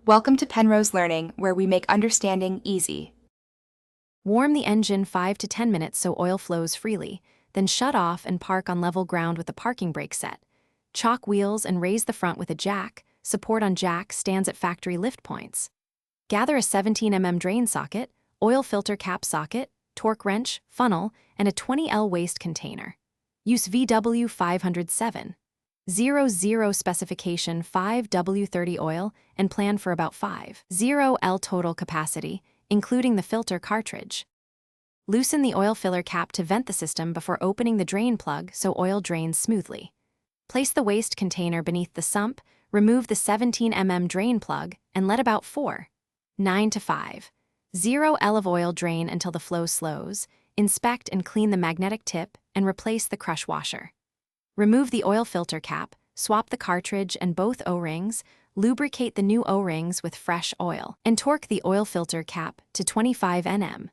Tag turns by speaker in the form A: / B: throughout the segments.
A: Welcome to Penrose Learning, where we make understanding easy.
B: Warm the engine 5 to 10 minutes so oil flows freely, then shut off and park on level ground with the parking brake set. Chock wheels and raise the front with a jack. Support on jack stands at factory lift points. Gather a 17 mm drain socket, oil filter cap socket, torque wrench, funnel, and a 20L waste container. Use Vw 507. 00 specification 5W30 oil and plan for about 5.0L total capacity, including the filter cartridge. Loosen the oil filler cap to vent the system before opening the drain plug so oil drains smoothly. Place the waste container beneath the sump, remove the 17 mm drain plug, and let about 4.9 to 5.0L of oil drain until the flow slows. Inspect and clean the magnetic tip and replace the crush washer. Remove the oil filter cap, swap the cartridge and both O-rings, lubricate the new O-rings with fresh oil, and torque the oil filter cap to 25 Nm.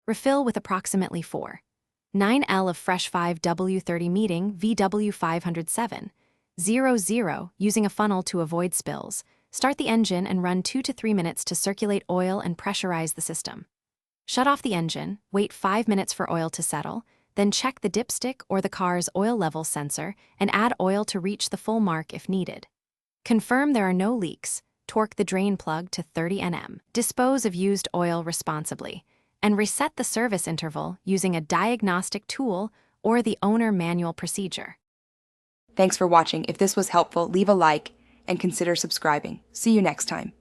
B: Refill with approximately 4.9L of fresh 5W30 meeting Vw 507. 00 using a funnel to avoid spills. Start the engine and run 2 to 3 minutes to circulate oil and pressurize the system. Shut off the engine, wait 5 minutes for oil to settle, then check the dipstick or the car's oil level sensor and add oil to reach the full mark if needed. Confirm there are no leaks, torque the drain plug to 30 Nm. Dispose of used oil responsibly, and reset the service interval using a diagnostic tool or the owner manual procedure.
A: Thanks for watching. If this was helpful, leave a like and consider subscribing. See you next time.